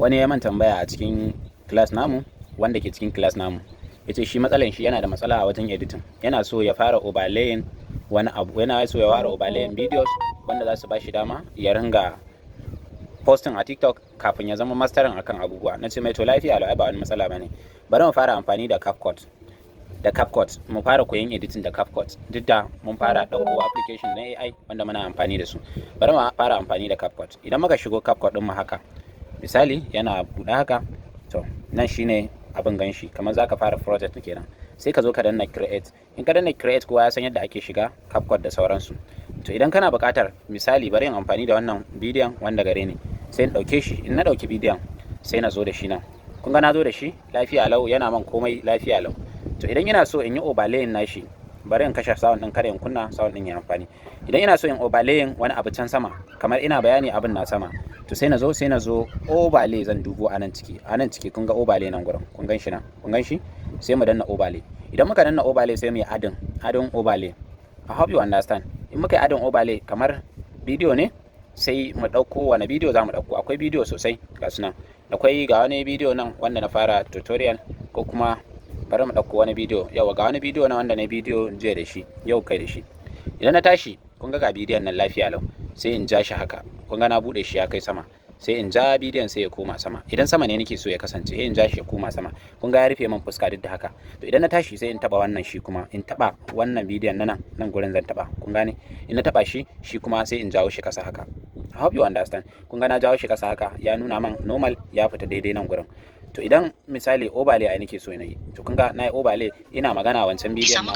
wani ya man tambaya a cikin class namu, wanda ke cikin class namu, yace shi matsalan shi yana da matsala a wajen editing, yana so ya fara overlaying wani abu, yana so ya fara overlaying videos wanda za su ba shi dama ya ringa posting a TikTok kafin ya zama mastering akan abubuwa. Na ce mai to lafiya lau, ba wani matsala bane, bari mu fara amfani da CapCut, mu fara koyon editing da CapCut. Duk da mun fara ɗauko application na AI wanda muna amfani da su, bari mu fara amfani da CapCut. Idan muka shigo CapCut din mu haka, misali yana buɗe haka, to nan shine abin ganshi, kamar zaka fara project kenan, sai ka zo ka danna create. In ka danna create, kowa ya san yadda ake shiga CapCut da sauransu. To idan kana buƙatar, misali bari in amfani da wannan bidiyon wanda gare ni, sai in ɗauke shi. In na ɗauki bidiyon sai na zo da shi nan, kun ga na zo da shi lafiya lau, yana man komai lafiya lau. To idan ina so in yi overlaying nashi, bari in kashe sound din, kada in kunna sound din ya amfani. Idan ina so in overlaying wani abu can sama, kamar ina bayani abin na sama, to sai na zo overlay zan dubo a nan ciki, kun ga overlay nan gurin, kun gan shi nan, kun gan shi, sai mu danna overlay. Idan muka danna overlay sai mu yi adding overlay. I hope you understand. In muka yi adding overlay, kamar bidiyo ne, sai mu ɗauko wani bidiyo za mu ɗauko. Akwai bidiyo sosai ga su nan, akwai ga wani bidiyo nan wanda na fara tutorial, ko kuma bari mu ɗauko wani bidiyo. Yawa ga wani bidiyo na wanda na bidiyo jiya da shi, yau kai da shi. Idan na tashi, kun ga bidiyon nan lafiya lau, sai in ja shi haka, kun ga na buɗe shi ya kai sama, sai in ja bidiyon sai ya koma sama. Idan sama ne nake so ya kasance, sai in ja shi ya koma sama, kun ga ya rufe min fuska duk da haka. To idan na tashi sai in taba wannan, shi kuma in taba wannan bidiyon nan gurin zan taba, kun gane. In na taba shi kuma sai in jawo shi kasa haka. I hope you understand. Kun ga na jawo shi kasa haka, ya nuna man normal, ya fita daidai nan gurin. To idan misali overlay ai nake so na yi, to kun ga na yi overlay, ina magana wancan bidiyon na.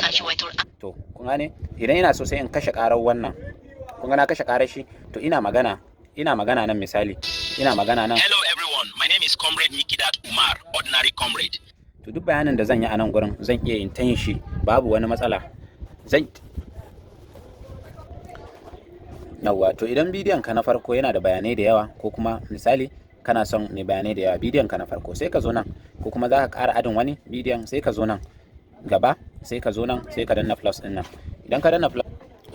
To kun gane, idan ina so sai in kashe karar wannan, kun ga na kashe karar shi. To ina magana nan, misali ina magana nan. Hello everyone, my name is Comrade Mikidat Umar, ordinary comrade. To duk bayanin da zan yi a nan gurin zan iya yin ta yin shi, babu wani matsala. To idan bidiyon ka na farko yana da bayanai da yawa, ko kuma misali kana son mai bayanai da yawa, bidiyon ka na farko, sai ka zo nan, ko kuma za ka ƙara adin wani bidiyon, sai ka zo nan gaba, sai ka zo nan, sai ka danna plus din nan. Idan ka danna plus,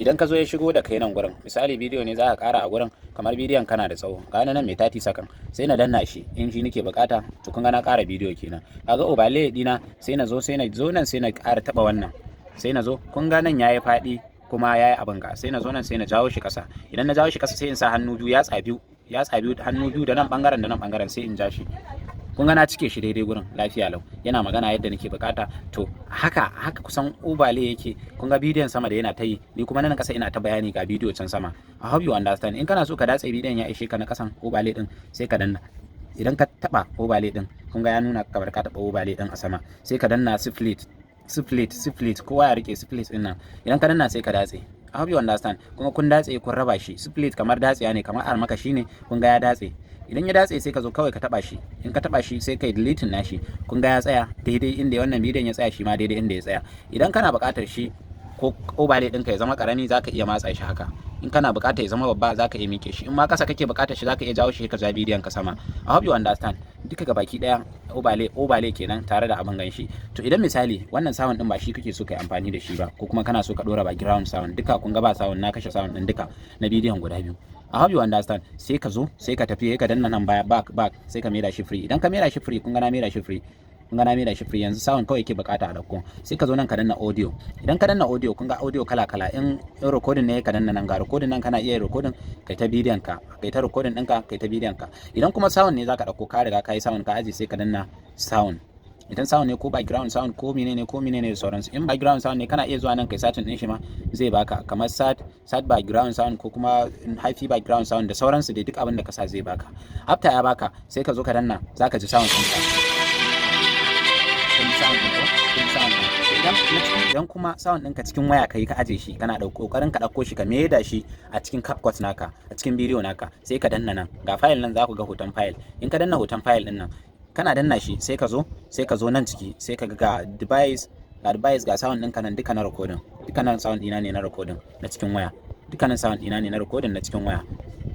idan ka zo ya shigo da kai nan gurin, misali bidiyo ne za ka ƙara a gurin, kamar bidiyon kana da tsawo, ga nan mai 30 second, sai na danna shi in shi nake bukata. To kun ga na ƙara bidiyo kenan. Kaga overlay dina, sai na zo nan, sai na ƙara taba wannan, sai na zo, kun ga nan yayi faɗi kuma yayi abin ga, sai na zo nan sai na jawo shi ƙasa. Idan na jawo shi ƙasa sai in sa hannu biyu, yatsa biyu hannu biyu, da nan bangaren sai in ja shi. Kun ga na cike shi daidai gurin lafiya lau, yana magana yadda nake bukata. To haka kusan overlay yake. Kun ga bidiyon sama da yana ta yi, ni kuma nan kasa ina ta bayani ga bidiyo can sama. I hope you understand. In kana so ka datse bidiyon ya ishe ka na kasan overlay din, sai ka danna. Idan ka taba overlay din, kun ga ya nuna kamar ka taba overlay din a sama, sai ka danna split, kowa ya rike split din nan. Idan ka danna sai ka datse. I hope you understand. Kuma kun datse, kun raba shi. Split kamar datsiya ne, kamar armakashi ne, kun ga ya datse. Idan ya datse sai ka zo kawai ka taba shi. In ka taba shi sai kai deleting nashi, kun ga ya tsaya daidai inda wannan bidiyon ya tsaya, shi ma daidai inda ya tsaya. Idan kana buƙatar shi ko overlay ɗinka ya zama ƙarami, zaka iya matsa shi haka. In kana buƙatar ya zama babba, zaka iya mike shi. In ma ƙasa kake buƙatar shi, zaka iya jawo shi ka ja bidiyon ka sama. I hope you understand. Duka ga baki ɗaya overlay kenan tare da abin ganshi. To idan misali wannan sound din ba shi kake so kai amfani da shi ba, ko kuma kana so ka dora background sound, duka kun ga ba sound, na kashe sound din duka na bidiyon guda biyu. I hope you understand. Sai ka zo, sai ka tafi, ka danna nan baya back, sai ka maida shi free. Idan ka maida shi free, kun ga na maida shi free. Yanzu sound kawai yake bukata a dauko. Sai ka zo nan ka danna audio. Idan ka danna audio, kun ga audio kala. In recording ne, ka danna nan, ga recording nan, kana iya recording kai ta bidiyon ka, kai ta recording ɗinka, kai ta bidiyon ka. Idan kuma sound ne zaka dauko, ka riga ka yi sound ka aje, sai ka danna sound. Idan sound ne ko background sound ko menene da sauransu. In background sound ne, kana iya zuwa nan kai searching din shi ma zai baka, kamar sad background sound, ko kuma hi-fi background sound da sauransu dai, duk abin da ka sa zai baka. After ya baka, sai ka zo ka danna, zaka ji sound ɗinka. Idan kuma sound ɗinka cikin waya kai ka aje shi, kana ƙoƙarin ka ɗauko shi ka maida shi a cikin CapCut naka, a cikin bidiyo naka, sai ka danna nan ga file nan, za ku ga hoton file. In ka danna hoton file ɗin nan, kana danna shi, sai ka zo nan ciki, sai ka ga device, ga sound ɗinka nan, duka na recording, dukkanin sound ɗina ne na recording na cikin waya,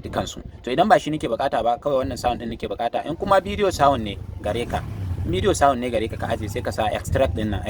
dukansu. To idan ba shi nake bukata ba, kawai wannan sound ɗin nake bukata. In kuma bidiyo sound ne gare ka, ka aje, sai ka sa extract din nan,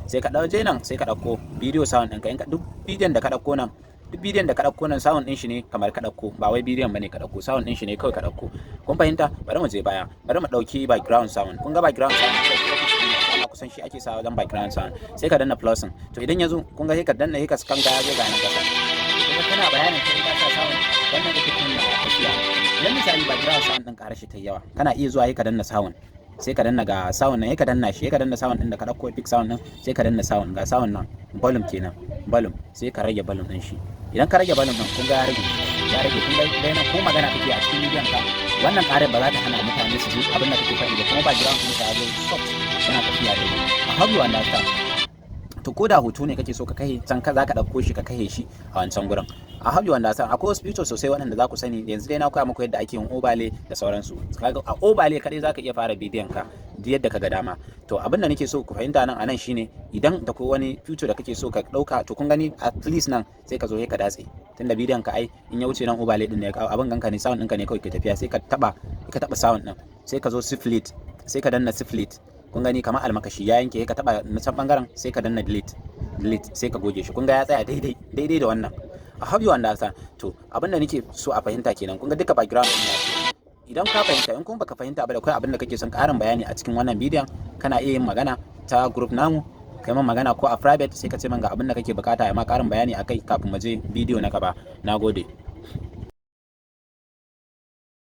sai ka dauje nan, sai ka dauko bidiyo sound ɗinka. In ka duk bidiyon da ka dauko nan, duk bidiyon da ka ɗauko nan sound ɗin shi ne kamar ka ɗauko, ba wai bidiyon bane ka ɗauko, sound ɗin shi ne kawai ka ɗauko. Kun fahimta? Bari mu je baya, bari mu ɗauki background sound. Kun ga background sound kusan shi ake sa wajen background sound, sai ka danna plusin. To idan ya zo kun ga sai ka danna, sai ka scan ga ya ga nan kasa. Kuma kana bayanin kai ka sa sound wannan da kake nuna tafiya. Idan misali background sound ɗin ka shi ta yawa, kana iya zuwa sai ka danna sound, sai ka danna ga sound nan, sai ka danna shi, sai ka danna sound ɗin da ka ɗauko pick sound ɗin, sai ka danna sound ga sound nan volume kenan, volume sai ka rage volume ɗin shi. Idan ka rage volume ɗin kun ga ya rage kun ga dai nan ko magana kake a cikin bidiyon ka, wannan ƙarin ba za ta hana mutane su ji abin da kake faɗi ba, kuma background ɗin ka ya zo soft yana tafiya da ni. A how you understand? To ko da hoto ne kake so ka kai can ka za ka ɗauko shi ka kai shi a wancan gurin. A how you understand? Akwai wasu features sosai waɗanda za ku sani, yanzu dai na koya muku yadda ake yin overlay da sauransu. Kaga a overlay kadai za ka iya fara bidiyon ka duk yadda ka ga dama. To abin da nake so ku fahimta nan anan shine, idan da ko wani feature da kake so ka ɗauka, to kun gani at least nan sai ka zo ka datse, tunda bidiyon ka ai in ya wuce nan overlay din ne abin ganka ne, sound ɗinka ne kawai ke tafiya, sai ka taba sound ɗin, sai ka zo split, sai ka danna split. Kun gani kamar almakashi ya yanke, ka taba na can bangaren sai ka danna delete sai ka goge shi. Kun ga ya tsaya daidai da wannan. A how you understand? To abin da nake so a fahimta kenan. Kun ga duka background din ya. Idan ka fahimta, in kuma baka fahimta ba da kai abin da kake son ƙarin bayani a cikin wannan bidiyon, kana iya yin magana ta group namu, kai man magana ko a private, sai ka ce man ga abin da kake bukata ya ma ƙarin bayani akai kafin mu je bidiyo na gaba. Nagode.